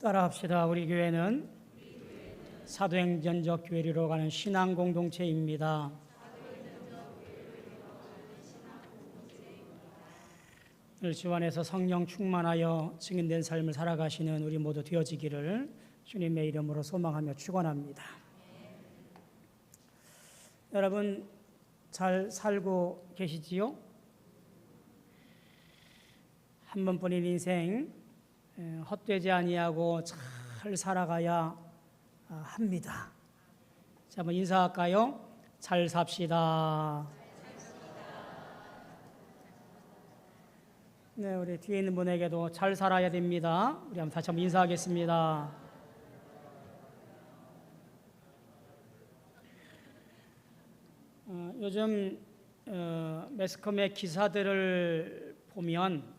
따라합시다. 우리 교회는 사도행전적 교회로 가는 신앙 공동체입니다. 오늘 주 안에서 성령 충만하여 증인된 삶을 살아가시는 우리 모두 되어지기를 주님의 이름으로 소망하며 축원합니다. 여러분 잘 살고 계시지요? 한 번뿐인 인생 헛되지 아니하고 잘 살아가야 합니다. 자, 한번 인사할까요? 잘 삽시다. 네, 우리 뒤에 있는 분에게도 잘 살아야 됩니다. 우리 한번 다시 한번 인사하겠습니다. 요즘 매스컴의 기사들을 보면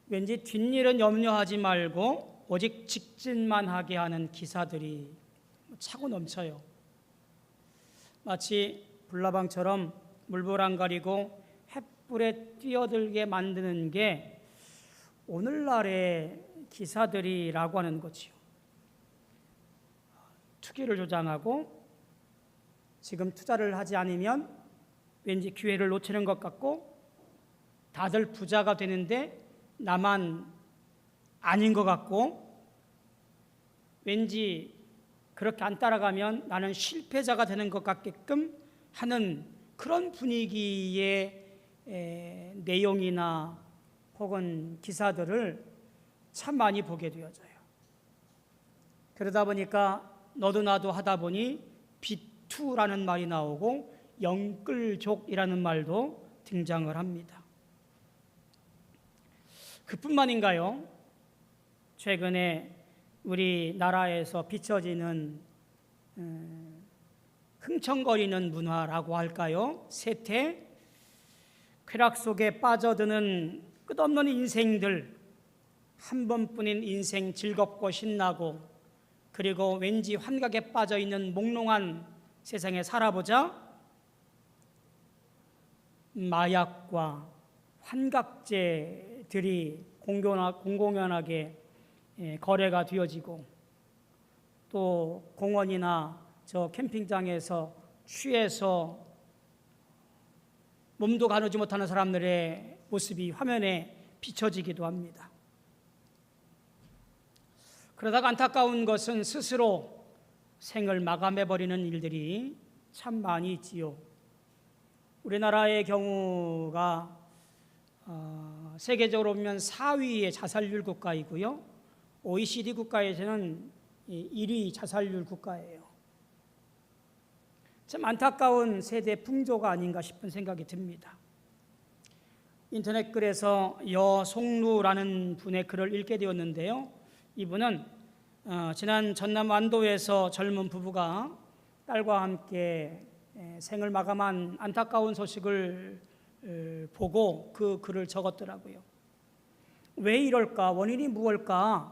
왠지 뒷일은 염려하지 말고 오직 직진만 하게 하는 기사들이 차고 넘쳐요. 마치 불나방처럼 물불 가리고 햇불에 뛰어들게 만드는 게 오늘날의 기사들이라고 하는 거지요. 투기를 조장하고 지금 투자를 하지 않으면 왠지 기회를 놓치는 것 같고 다들 부자가 되는데 나만 아닌 것 같고 왠지 그렇게 안 따라가면 나는 실패자가 되는 것 같게끔 하는 그런 분위기의 내용이나 혹은 기사들을 참 많이 보게 되어져요. 그러다 보니까 너도 나도 하다 보니 비투라는 말이 나오고 영끌족이라는 말도 등장을 합니다. 그뿐만인가요? 최근에 우리나라에서 비춰지는 흥청거리는 문화라고 할까요? 세태, 쾌락 속에 빠져드는 끝없는 인생들, 한 번뿐인 인생 즐겁고 신나고 그리고 왠지 환각에 빠져있는 몽롱한 세상에 살아보자 마약과 환각제들이 공공연하게 거래가 되어지고 또 공원이나 저 캠핑장에서 취해서 몸도 가누지 못하는 사람들의 모습이 화면에 비춰지기도 합니다. 그러다가 안타까운 것은 스스로 생을 마감해버리는 일들이 참 많이 있지요. 우리나라의 경우가 세계적으로 보면 4위의 자살률 국가이고요. OECD 국가에서는 1위 자살률 국가예요. 참 안타까운 세대 풍조가 아닌가 싶은 생각이 듭니다. 인터넷 글에서 여송루라는 분의 글을 읽게 되었는데요. 이분은 지난 전남 완도에서 젊은 부부가 딸과 함께 생을 마감한 안타까운 소식을 보고 그 글을 적었더라고요. 왜 이럴까? 원인이 무엇일까?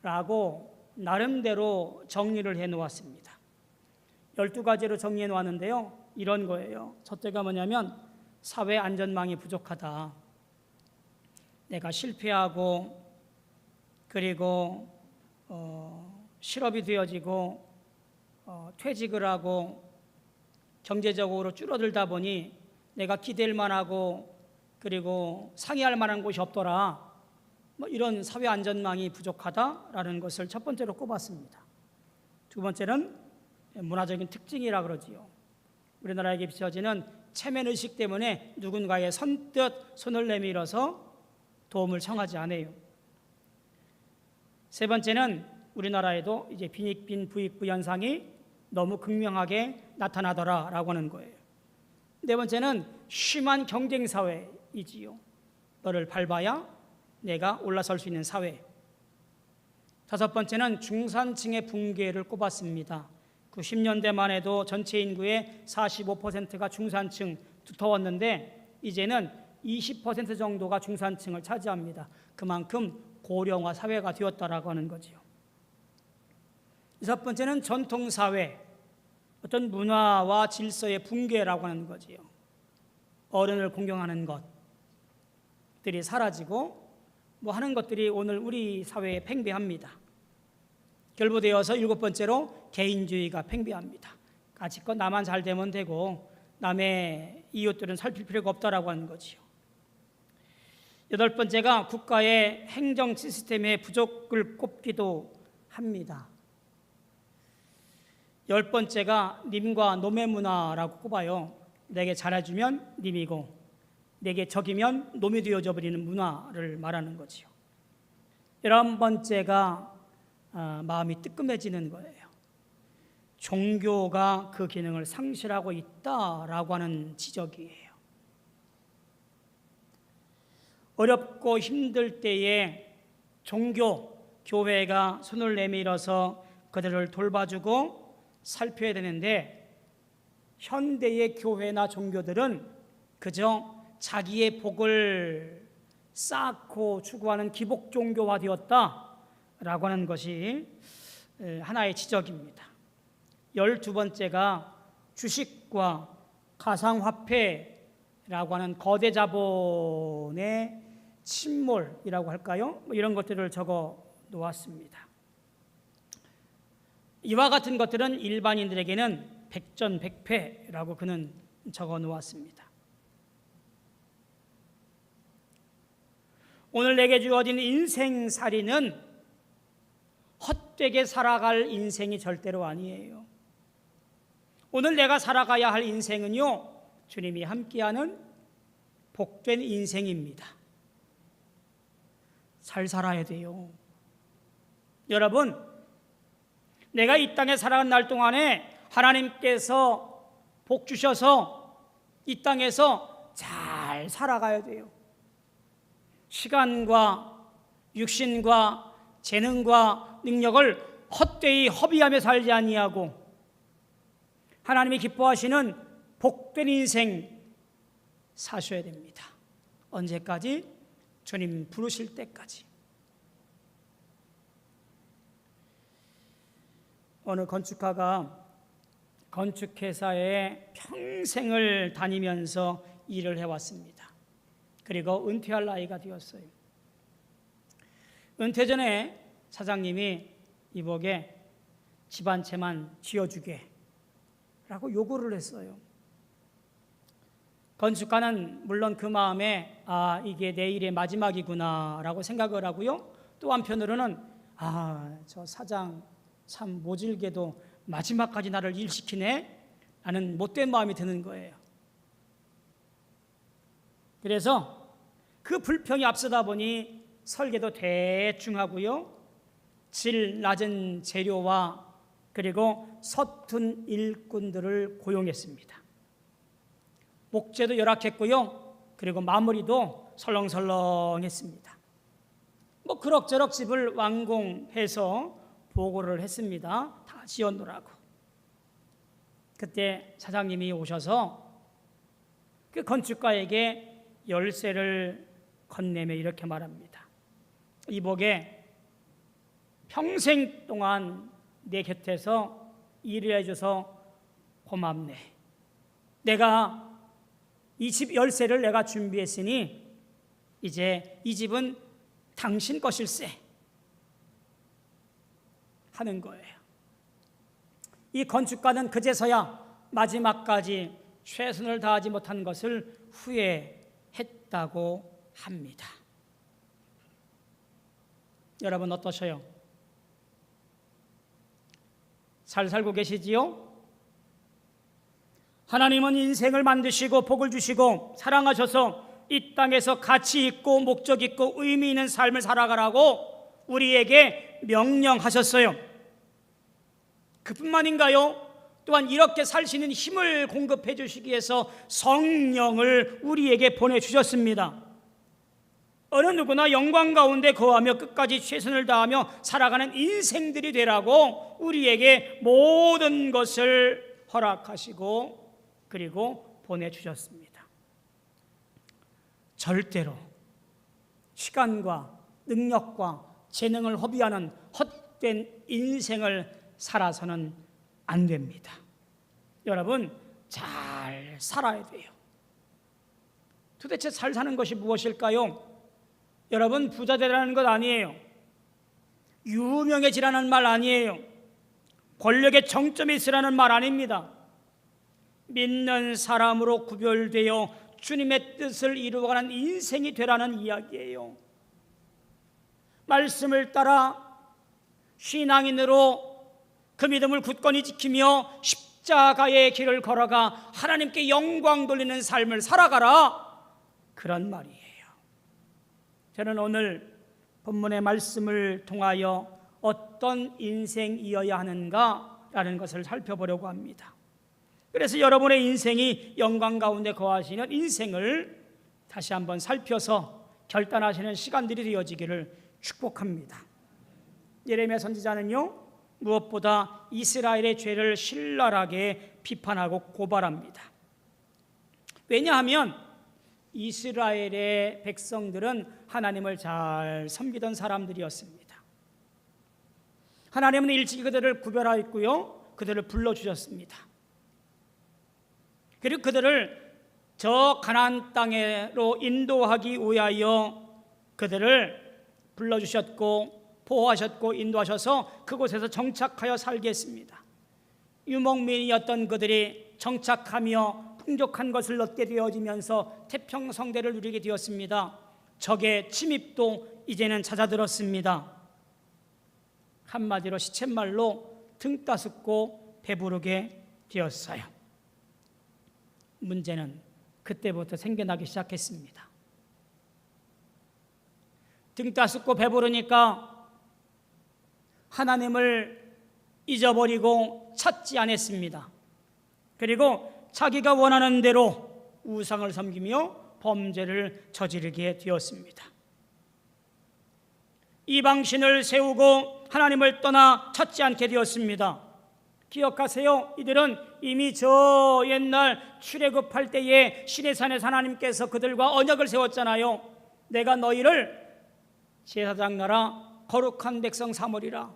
라고 나름대로 정리를 해 놓았습니다. 12가지로 정리해 놓았는데요. 이런 거예요. 첫째가 뭐냐면 사회 안전망이 부족하다. 내가 실패하고 그리고 실업이 되어지고 퇴직을 하고 경제적으로 줄어들다 보니 내가 기댈 만하고 그리고 상의할 만한 곳이 없더라. 이런 사회 안전망이 부족하다라는 것을 첫 번째로 꼽았습니다. 두 번째는 문화적인 특징이라 그러지요. 우리나라에게 비춰지는 체면의식 때문에 누군가의 선뜻 손을 내밀어서 도움을 청하지 않아요. 세 번째는 우리나라에도 이제 빈익빈 부익부 현상이 너무 극명하게 나타나더라라고 하는 거예요. 네 번째는 심한 경쟁사회이지요. 너를 밟아야 내가 올라설 수 있는 사회. 다섯 번째는 중산층의 붕괴를 꼽았습니다. 90년대만 해도 전체 인구의 45%가 중산층 두터웠는데 이제는 20% 정도가 중산층을 차지합니다. 그만큼 고령화 사회가 되었다라고 하는 거지요. 여섯 번째는 전통사회, 어떤 문화와 질서의 붕괴라고 하는 거지요. 어른을 공경하는 것들이 사라지고 하는 것들이 오늘 우리 사회에 팽배합니다. 결부되어서 7번째로 개인주의가 팽배합니다. 가치껏 나만 잘 되면 되고 남의 이웃들은 살필 필요가 없다라고 하는 거지요. 8번째가 국가의 행정 시스템의 부족을 꼽기도 합니다. 10번째가 님과 놈의 문화라고 꼽아요. 내게 잘해주면 님이고 내게 적이면 놈이 되어져 버리는 문화를 말하는 거지요. 11번째가 마음이 뜨끔해지는 거예요. 종교가 그 기능을 상실하고 있다라고 하는 지적이에요. 어렵고 힘들 때에 종교, 교회가 손을 내밀어서 그들을 돌봐주고 살펴야 되는데 현대의 교회나 종교들은 그저 자기의 복을 쌓고 추구하는 기복 종교화 되었다라고 하는 것이 하나의 지적입니다. 12번째가 주식과 가상화폐라고 하는 거대 자본의 침몰이라고 할까요? 이런 것들을 적어 놓았습니다. 이와 같은 것들은 일반인들에게는 백전백패라고 그는 적어 놓았습니다. 오늘 내게 주어진 인생살이는 헛되게 살아갈 인생이 절대로 아니에요. 오늘 내가 살아가야 할 인생은요, 주님이 함께하는 복된 인생입니다. 잘 살아야 돼요. 여러분, 내가 이 땅에 살아간 날 동안에 하나님께서 복 주셔서 이 땅에서 잘 살아가야 돼요. 시간과 육신과 재능과 능력을 헛되이 허비하며 살지 아니하고 하나님이 기뻐하시는 복된 인생 사셔야 됩니다. 언제까지? 주님 부르실 때까지. 어느 건축가가 건축회사에 평생을 다니면서 일을 해왔습니다. 그리고 은퇴할 나이가 되었어요. 은퇴 전에 사장님이 이복에 집 한 채만 지어주게 라고 요구를 했어요. 건축가는 물론 그 마음에 이게 내 일의 마지막이구나 라고 생각을 하고요. 또 한편으로는 저 사장 참 모질게도 마지막까지 나를 일시키네 라는 못된 마음이 드는 거예요. 그래서 그 불평이 앞서다 보니 설계도 대충 하고요, 질 낮은 재료와 그리고 서툰 일꾼들을 고용했습니다. 목재도 열악했고요, 그리고 마무리도 설렁설렁했습니다. 그럭저럭 집을 완공해서 보고를 했습니다. 다 지어놓으라고. 그때 사장님이 오셔서 그 건축가에게 열쇠를 건네며 이렇게 말합니다. 이복에 평생 동안 내 곁에서 일을 해줘서 고맙네. 내가 이 집 열쇠를 내가 준비했으니 이제 이 집은 당신 것일세 하는 거예요. 이 건축가는 그제서야 마지막까지 최선을 다하지 못한 것을 후회했다고 합니다. 여러분 어떠셔요? 잘 살고 계시지요? 하나님은 인생을 만드시고 복을 주시고 사랑하셔서 이 땅에서 가치 있고 목적 있고 의미 있는 삶을 살아가라고 우리에게 명령하셨어요. 그뿐만인가요? 또한 이렇게 살 수 있는 힘을 공급해 주시기 위해서 성령을 우리에게 보내주셨습니다. 어느 누구나 영광 가운데 거하며 끝까지 최선을 다하며 살아가는 인생들이 되라고 우리에게 모든 것을 허락하시고 그리고 보내주셨습니다. 절대로 시간과 능력과 재능을 허비하는 헛된 인생을 살아서는 안 됩니다. 여러분 잘 살아야 돼요. 도대체 잘 사는 것이 무엇일까요? 여러분, 부자 되라는 것 아니에요. 유명해지라는 말 아니에요. 권력의 정점에 있으라는 말 아닙니다. 믿는 사람으로 구별되어 주님의 뜻을 이루어가는 인생이 되라는 이야기예요. 말씀을 따라 신앙인으로 그 믿음을 굳건히 지키며 십자가의 길을 걸어가 하나님께 영광 돌리는 삶을 살아가라, 그런 말이에요. 저는 오늘 본문의 말씀을 통하여 어떤 인생이어야 하는가라는 것을 살펴보려고 합니다. 그래서 여러분의 인생이 영광 가운데 거하시는 인생을 다시 한번 살펴서 결단하시는 시간들이 되어지기를 축복합니다. 예레미야 선지자는요, 무엇보다 이스라엘의 죄를 신랄하게 비판하고 고발합니다. 왜냐하면 이스라엘의 백성들은 하나님을 잘 섬기던 사람들이었습니다. 하나님은 일찍이 그들을 구별하였고요, 그들을 불러주셨습니다. 그리고 그들을 저 가나안 땅으로 인도하기 위하여 그들을 불러주셨고 보호하셨고 인도하셔서 그곳에서 정착하여 살게 했습니다. 유목민이었던 그들이 정착하며 풍족한 것을 얻게 되어지면서 태평성대를 누리게 되었습니다. 적의 침입도 이제는 잦아들었습니다. 한마디로 시쳇말로 등 따숩고 배부르게 되었어요. 문제는 그때부터 생겨나기 시작했습니다. 등 따숩고 배부르니까 하나님을 잊어버리고 찾지 않았습니다. 그리고 자기가 원하는 대로 우상을 섬기며 범죄를 저지르게 되었습니다. 이방신을 세우고 하나님을 떠나 찾지 않게 되었습니다. 기억하세요. 이들은 이미 저 옛날 출애굽할 때에 시내산에서 하나님께서 그들과 언약을 세웠잖아요. 내가 너희를 제사장 나라 거룩한 백성 삼으리라.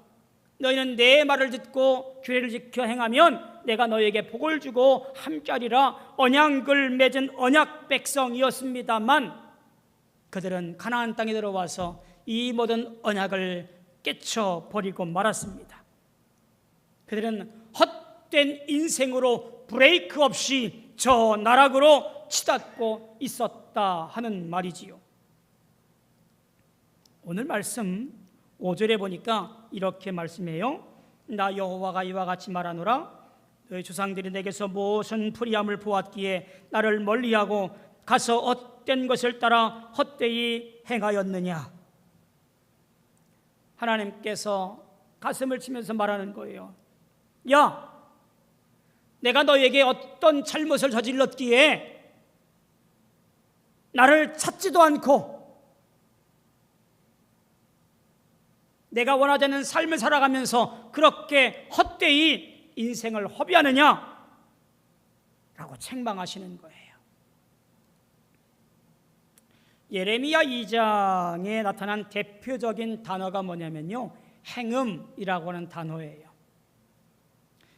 너희는 내 말을 듣고 규례를 지켜 행하면 내가 너희에게 복을 주고 함께하리라. 언약을 맺은 언약 백성이었습니다만 그들은 가나안 땅에 들어와서 이 모든 언약을 깨쳐버리고 말았습니다. 그들은 헛된 인생으로 브레이크 없이 저 나락으로 치닫고 있었다 하는 말이지요. 오늘 말씀 5절에 보니까 이렇게 말씀해요. 나 여호와가 이와 같이 말하노라. 너희 조상들이 내게서 무슨 불의함을 보았기에 나를 멀리하고 가서 헛된 것을 따라 헛되이 행하였느냐. 하나님께서 가슴을 치면서 말하는 거예요. 야, 내가 너에게 어떤 잘못을 저질렀기에 나를 찾지도 않고 내가 원하지 않는 삶을 살아가면서 그렇게 헛되이 인생을 허비하느냐? 라고 책망하시는 거예요. 예레미야 2장에 나타난 대표적인 단어가 뭐냐면요, 행음이라고 하는 단어예요.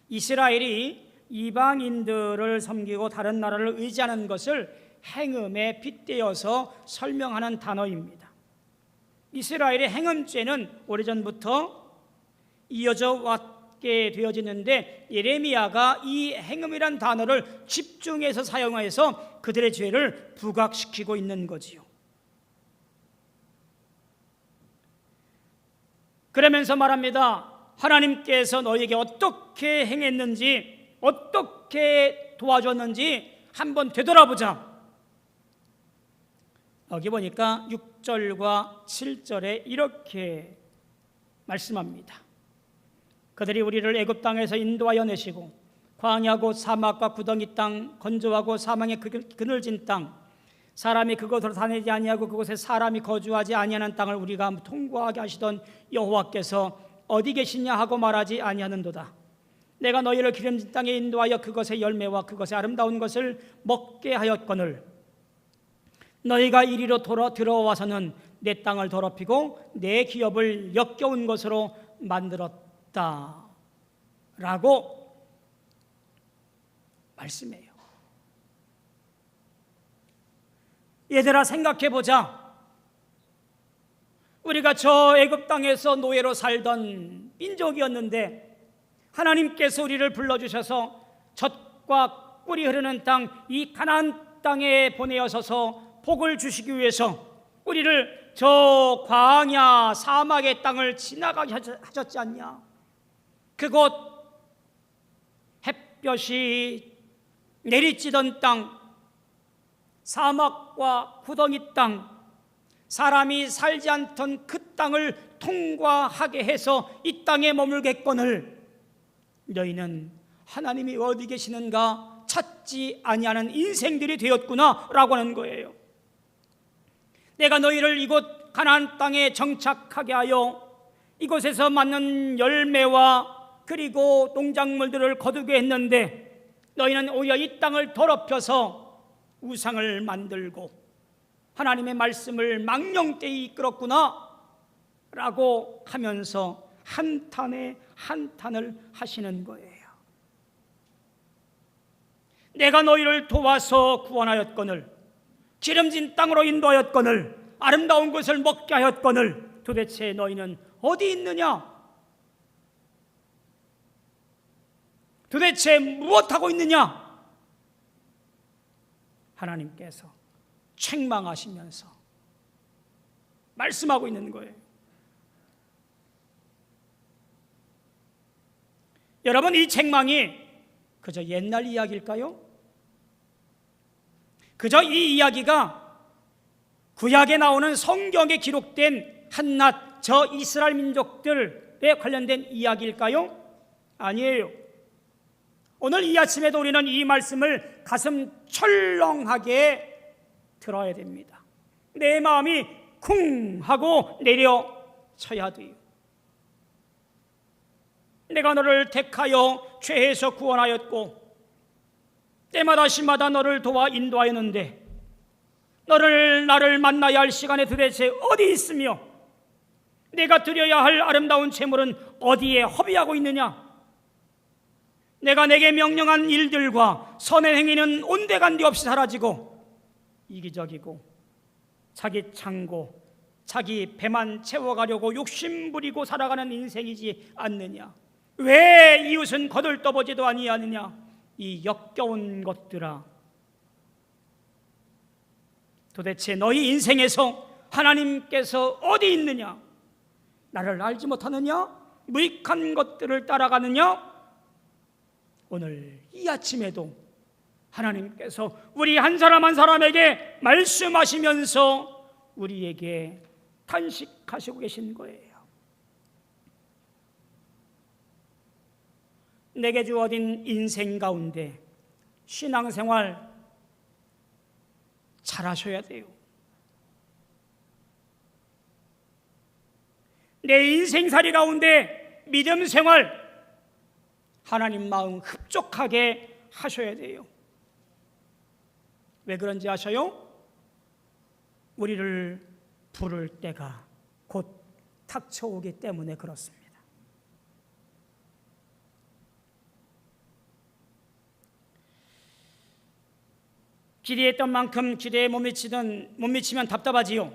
이스라엘이 이방인들을 섬기고 다른 나라를 의지하는 것을 행음에 빗대어서 설명하는 단어입니다. 이스라엘의 행음죄는 오래전부터 이어져 왔게 되어지는데 예레미야가 이 행음이란 단어를 집중해서 사용해서 그들의 죄를 부각시키고 있는 거지요. 그러면서 말합니다. 하나님께서 너에게 어떻게 행했는지, 어떻게 도와줬는지 한번 되돌아보자. 여기 보니까 6절과 7절에 이렇게 말씀합니다. 그들이 우리를 애굽 땅에서 인도하여 내시고 광야 곧 사막과 구덩이 땅, 건조하고 사망의 그늘진 땅, 사람이 그곳으로 다니지 아니하고 그곳에 사람이 거주하지 아니하는 땅을 우리가 통과하게 하시던 여호와께서 어디 계시냐 하고 말하지 아니하는도다. 내가 너희를 기름진 땅에 인도하여 그것의 열매와 그것의 아름다운 것을 먹게 하였거늘 너희가 이리로 들어와서는 내 땅을 더럽히고 내 기업을 역겨운 것으로 만들었다 라고 말씀해요. 얘들아, 생각해보자. 우리가 저 애굽 땅에서 노예로 살던 민족이었는데 하나님께서 우리를 불러주셔서 젖과 꿀이 흐르는 땅, 이 가나안 땅에 보내어서서 복을 주시기 위해서 우리를 저 광야 사막의 땅을 지나가게 하셨지 않냐. 그곳 햇볕이 내리쬐던 땅, 사막과 구덩이 땅, 사람이 살지 않던 그 땅을 통과하게 해서 이 땅에 머물겠거늘 너희는 하나님이 어디 계시는가 찾지 아니하는 인생들이 되었구나 라고 하는 거예요. 내가 너희를 이곳 가나안 땅에 정착하게 하여 이곳에서 맞는 열매와 그리고 농작물들을 거두게 했는데 너희는 오히려 이 땅을 더럽혀서 우상을 만들고 하나님의 말씀을 망령되이 이끌었구나 라고 하면서 한탄에 한탄을 하시는 거예요. 내가 너희를 도와서 구원하였거늘 기름진 땅으로 인도하였거늘 아름다운 것을 먹게 하였거늘 도대체 너희는 어디 있느냐? 도대체 무엇하고 있느냐? 하나님께서 책망하시면서 말씀하고 있는 거예요. 여러분, 이 책망이 그저 옛날 이야기일까요? 그저 이 이야기가 구약에 나오는 성경에 기록된 한낱 저 이스라엘 민족들에 관련된 이야기일까요? 아니에요. 오늘 이 아침에도 우리는 이 말씀을 가슴 철렁하게 들어야 됩니다. 내 마음이 쿵 하고 내려쳐야 돼요. 내가 너를 택하여 죄에서 구원하였고 때마다 시마다 너를 도와 인도하였는데 나를 만나야 할 시간에 도대체 어디 있으며 내가 드려야 할 아름다운 재물은 어디에 허비하고 있느냐? 내가 내게 명령한 일들과 선의 행위는 온데간데 없이 사라지고 이기적이고 자기 창고 자기 배만 채워가려고 욕심부리고 살아가는 인생이지 않느냐? 왜 이웃은 거들떠보지도 아니하느냐? 이 역겨운 것들아, 도대체 너희 인생에서 하나님께서 어디 있느냐? 나를 알지 못하느냐? 무익한 것들을 따라가느냐? 오늘 이 아침에도 하나님께서 우리 한 사람 한 사람에게 말씀하시면서 우리에게 탄식하시고 계신 거예요. 내게 주어진 인생 가운데 신앙생활 잘하셔야 돼요. 내 인생살이 가운데 믿음 생활 하나님 마음 흡족하게 하셔야 돼요. 왜 그런지 아셔요? 우리를 부를 때가 곧 닥쳐오기 때문에 그렇습니다. 기대했던 만큼 기대에 못 미치면 답답하지요.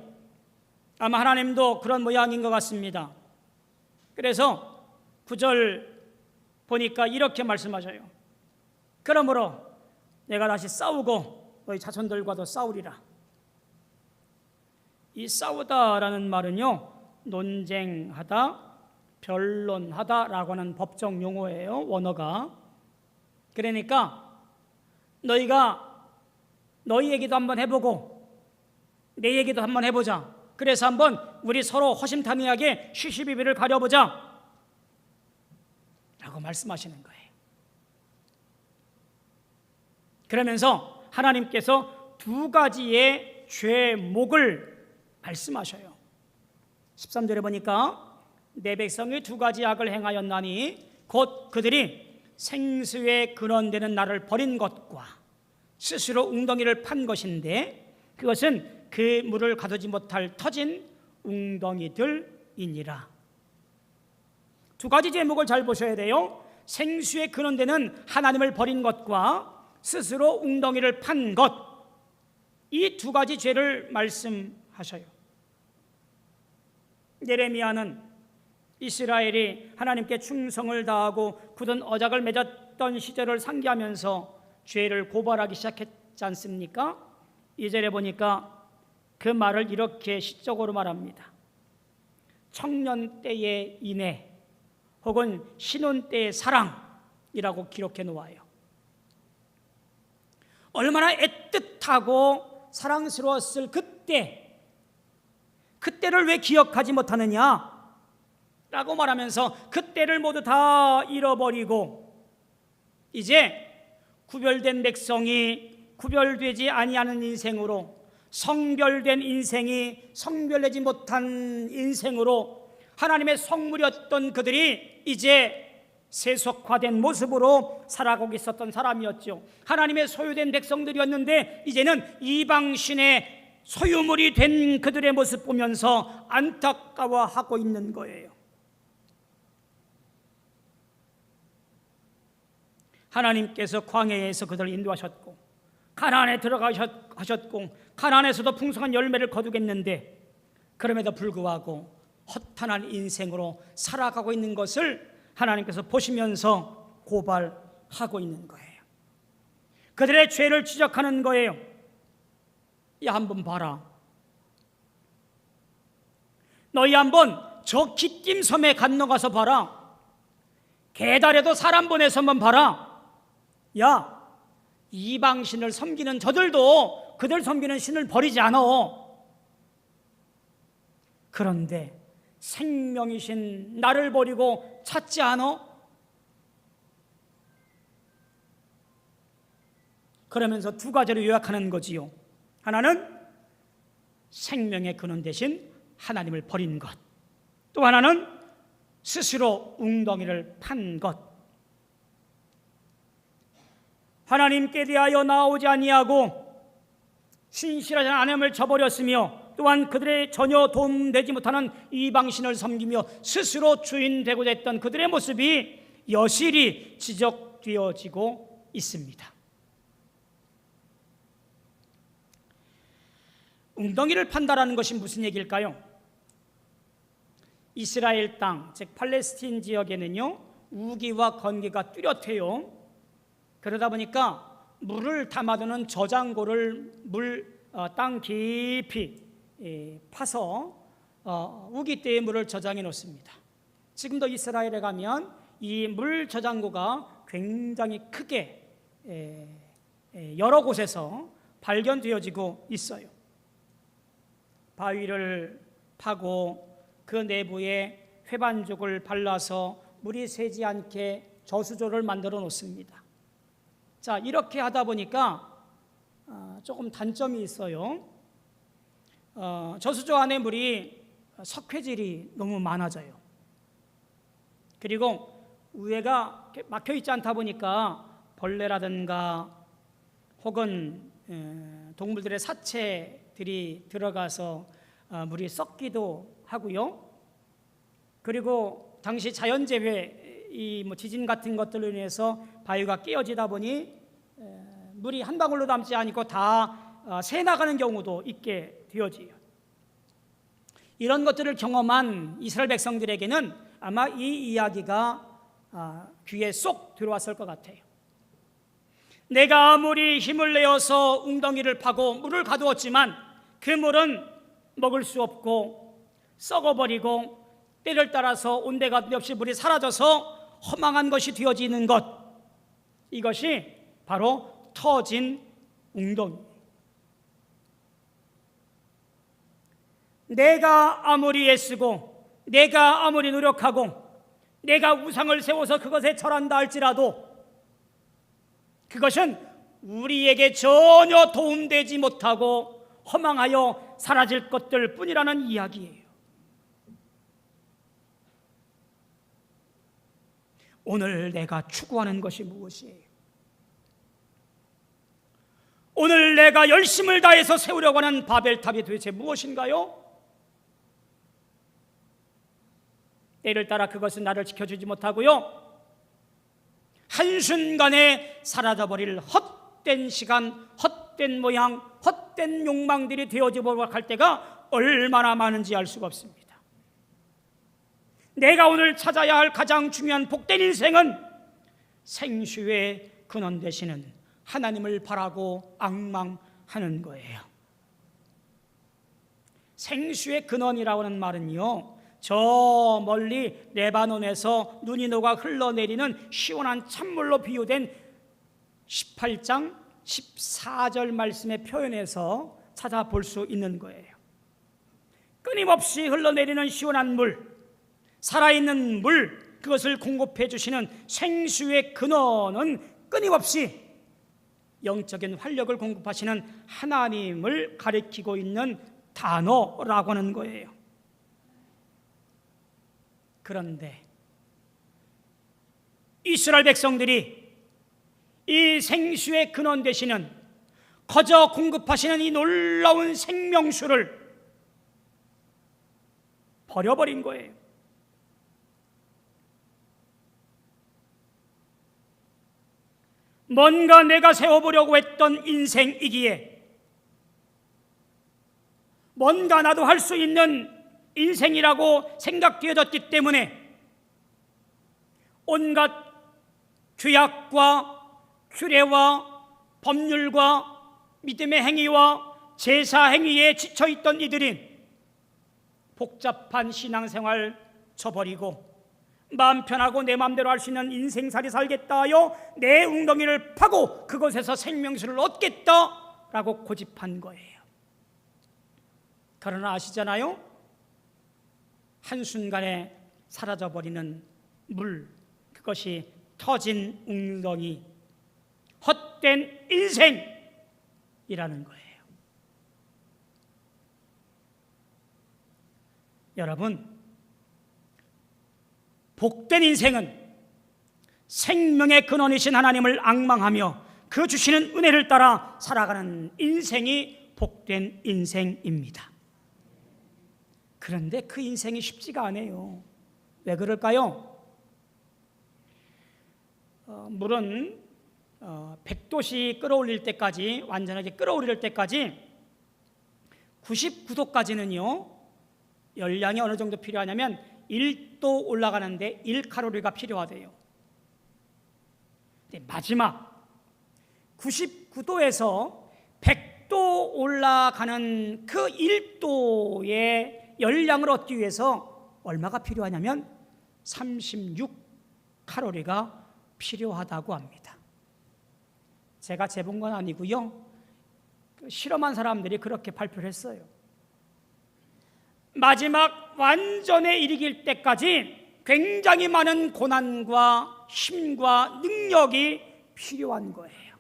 아마 하나님도 그런 모양인 것 같습니다. 그래서 9절 보니까 이렇게 말씀하셔요. 그러므로 내가 다시 싸우고 너희 자손들과도 싸우리라. 이 싸우다라는 말은요, 논쟁하다, 변론하다라고 하는 법정 용어예요, 원어가. 그러니까 너희가 너희 얘기도 한번 해보고 내 얘기도 한번 해보자. 그래서 한번 우리 서로 허심탄회하게 시시비비를 가려보자 라고 말씀하시는 거예요. 그러면서 하나님께서 두 가지의 죄목을 말씀하셔요. 13절에 보니까 내 백성이 두 가지 악을 행하였나니 곧 그들이 생수에 근원되는 나를 버린 것과 스스로 웅덩이를 판 것인데 그것은 그 물을 가두지 못할 터진 웅덩이들이니라. 두 가지 제목을 잘 보셔야 돼요. 생수에 근원되는 하나님을 버린 것과 스스로 웅덩이를 판 것, 이 두 가지 죄를 말씀하셔요. 예레미야는 이스라엘이 하나님께 충성을 다하고 굳은 언약을 맺었던 시절을 상기하면서 죄를 고발하기 시작했지 않습니까? 2절에 보니까 그 말을 이렇게 시적으로 말합니다. 청년 때의 인애 혹은 신혼 때의 사랑이라고 기록해 놓아요. 얼마나 애틋하고 사랑스러웠을 그때를 왜 기억하지 못하느냐 라고 말하면서 그때를 모두 다 잃어버리고 이제 구별된 백성이 구별되지 아니하는 인생으로, 성별된 인생이 성별되지 못한 인생으로, 하나님의 성물이었던 그들이 이제 세속화된 모습으로 살아가고 있었던 사람이었죠. 하나님의 소유된 백성들이었는데 이제는 이방신의 소유물이 된 그들의 모습 보면서 안타까워하고 있는 거예요. 하나님께서 광야에서 그들을 인도하셨고 가나안에 들어가셨고 가나안에서도 풍성한 열매를 거두겠는데 그럼에도 불구하고 허탄한 인생으로 살아가고 있는 것을 하나님께서 보시면서 고발하고 있는 거예요. 그들의 죄를 지적하는 거예요. 야, 한번 봐라. 너희 한번 저 기띔 섬에 건너가서 봐라. 게달에도 사람 보내서 한번 봐라. 야, 이방신을 섬기는 저들도 그들 섬기는 신을 버리지 않아. 그런데 생명이신 나를 버리고 찾지 않아? 그러면서 두 가지로 요약하는 거지요. 하나는 생명의 근원 대신 하나님을 버린 것, 또 하나는 스스로 웅덩이를 판 것. 하나님께 대하여 나오지 아니하고 신실하지 않은 하나님을 저버렸으며 또한 그들의 전혀 도움되지 못하는 이방신을 섬기며 스스로 주인 되고자 했던 그들의 모습이 여실히 지적되어지고 있습니다. 웅덩이를 판다라는 것이 무슨 얘기일까요? 이스라엘 땅, 즉 팔레스틴 지역에는요 우기와 건기가 뚜렷해요. 그러다 보니까 물을 담아두는 저장고를 땅 깊이 파서 우기 때의 물을 저장해 놓습니다. 지금도 이스라엘에 가면 이 물 저장고가 굉장히 크게 여러 곳에서 발견되어지고 있어요. 바위를 파고 그 내부에 회반죽을 발라서 물이 새지 않게 저수조를 만들어 놓습니다. 자, 이렇게 하다 보니까 조금 단점이 있어요. 저수조 안에 물이 석회질이 너무 많아져요. 그리고 위에가 막혀 있지 않다 보니까 벌레라든가 혹은 동물들의 사체들이 들어가서 물이 썩기도 하고요. 그리고 당시 자연재해, 지진 같은 것들로 인해서 바위가 깨어지다 보니 물이 한 방울로 남지 않고 다 새 나가는 경우도 있게 되어져요. 이런 것들을 경험한 이스라엘 백성들에게는 아마 이 이야기가 귀에 쏙 들어왔을 것 같아요. 내가 아무리 힘을 내어서 웅덩이를 파고 물을 가두었지만 그 물은 먹을 수 없고 썩어버리고 때를 따라서 온데가 없이 물이 사라져서 허망한 것이 되어지는 것, 이것이 바로 터진 웅덩이. 내가 아무리 애쓰고 내가 아무리 노력하고 내가 우상을 세워서 그것에 절한다 할지라도 그것은 우리에게 전혀 도움되지 못하고 허망하여 사라질 것들 뿐이라는 이야기예요. 오늘 내가 추구하는 것이 무엇이에요? 오늘 내가 열심을 다해서 세우려고 하는 바벨탑이 도대체 무엇인가요? 때를 따라 그것은 나를 지켜주지 못하고요, 한순간에 사라져버릴 헛된 시간, 헛된 모양, 헛된 욕망들이 되어지고 갈 때가 얼마나 많은지 알 수가 없습니다. 내가 오늘 찾아야 할 가장 중요한 복된 인생은 생수의 근원 되시는 하나님을 바라고 앙망하는 거예요. 생수의 근원이라고 하는 말은요, 저 멀리 레바논에서 눈이 녹아 흘러내리는 시원한 찬물로 비유된 18장 14절 말씀의 표현에서 찾아볼 수 있는 거예요. 끊임없이 흘러내리는 시원한 물, 살아있는 물, 그것을 공급해 주시는 생수의 근원은 끊임없이 영적인 활력을 공급하시는 하나님을 가리키고 있는 단어라고 하는 거예요. 그런데 이스라엘 백성들이 이 생수의 근원 되시는 거저 공급하시는 이 놀라운 생명수를 버려버린 거예요. 뭔가 내가 세워보려고 했던 인생이기에, 뭔가 나도 할 수 있는 인생이라고 생각되어졌기 때문에 온갖 규약과 규례와 법률과 믿음의 행위와 제사 행위에 지쳐있던 이들이 복잡한 신앙생활 쳐버리고 마음 편하고 내 마음대로 할 수 있는 인생살이 살겠다 하여 내 웅덩이를 파고 그곳에서 생명수를 얻겠다라고 고집한 거예요. 그러나 아시잖아요? 한순간에 사라져버리는 물, 그것이 터진 웅덩이, 헛된 인생이라는 거예요. 여러분, 복된 인생은 생명의 근원이신 하나님을 앙망하며 그 주시는 은혜를 따라 살아가는 인생이 복된 인생입니다. 그런데 그 인생이 쉽지가 않아요. 왜 그럴까요? 물은 100도씨 끌어올릴 때까지, 완전하게 끌어올릴 때까지 99도까지는요 열량이 어느 정도 필요하냐면 1도 올라가는데 1칼로리가 필요하대요. 근데 마지막 99도에서 100도 올라가는 그 1도의 열량을 얻기 위해서 얼마가 필요하냐면 36칼로리가 필요하다고 합니다. 제가 재본 건 아니고요, 실험한 사람들이 그렇게 발표를 했어요. 마지막 완전에 이르길 때까지 굉장히 많은 고난과 힘과 능력이 필요한 거예요.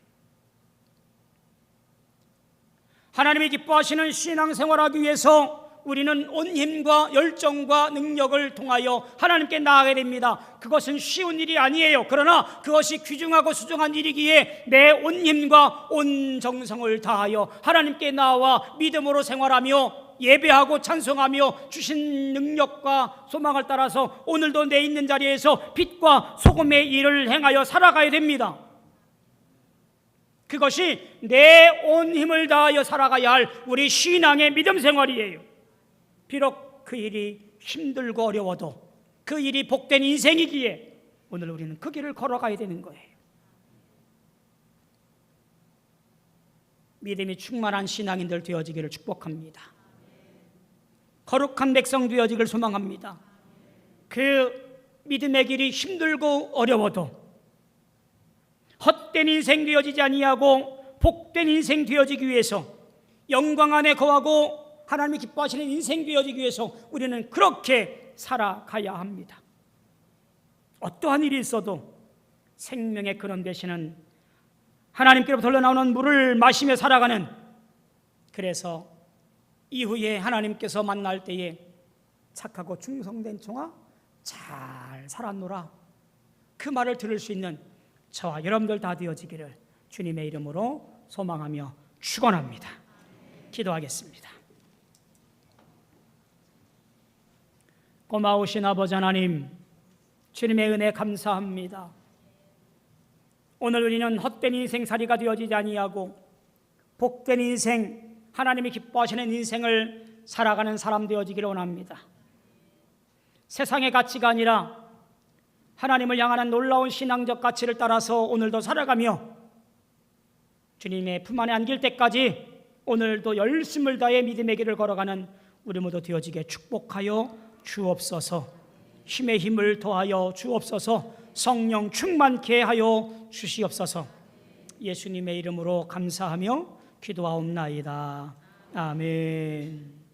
하나님이 기뻐하시는 신앙생활하기 위해서 우리는 온 힘과 열정과 능력을 통하여 하나님께 나아가야 됩니다. 그것은 쉬운 일이 아니에요. 그러나 그것이 귀중하고 수중한 일이기에 내 온 힘과 온 정성을 다하여 하나님께 나와 믿음으로 생활하며 예배하고 찬송하며 주신 능력과 소망을 따라서 오늘도 내 있는 자리에서 빛과 소금의 일을 행하여 살아가야 됩니다. 그것이 내 온 힘을 다하여 살아가야 할 우리 신앙의 믿음 생활이에요. 비록 그 일이 힘들고 어려워도 그 일이 복된 인생이기에 오늘 우리는 그 길을 걸어가야 되는 거예요. 믿음이 충만한 신앙인들 되어지기를 축복합니다. 거룩한 백성 되어지기를 소망합니다. 그 믿음의 길이 힘들고 어려워도 헛된 인생 되어지지 아니하고 복된 인생 되어지기 위해서 영광 안에 거하고 하나님이 기뻐하시는 인생 되어지기 위해서 우리는 그렇게 살아가야 합니다. 어떠한 일이 있어도 생명의 근원 되시는 하나님께로부터 흘러나오는 물을 마시며 살아가는, 그래서 이후에 하나님께서 만날 때에 착하고 충성된 종아 잘 살았노라, 그 말을 들을 수 있는 저와 여러분들 다 되어지기를 주님의 이름으로 소망하며 축원합니다. 기도하겠습니다. 고마우신 아버지 하나님, 주님의 은혜 감사합니다. 오늘 우리는 헛된 인생살이가 되어지지 아니하고 복된 인생, 하나님이 기뻐하시는 인생을 살아가는 사람 되어지기를 원합니다. 세상의 가치가 아니라 하나님을 향하는 놀라운 신앙적 가치를 따라서 오늘도 살아가며 주님의 품 안에 안길 때까지 오늘도 열심을 다해 믿음의 길을 걸어가는 우리 모두 되어지게 축복하여 주옵소서. 힘의 힘을 더하여 주옵소서. 성령 충만케 하여 주시옵소서. 예수님의 이름으로 감사하며 기도하옵나이다. 아멘.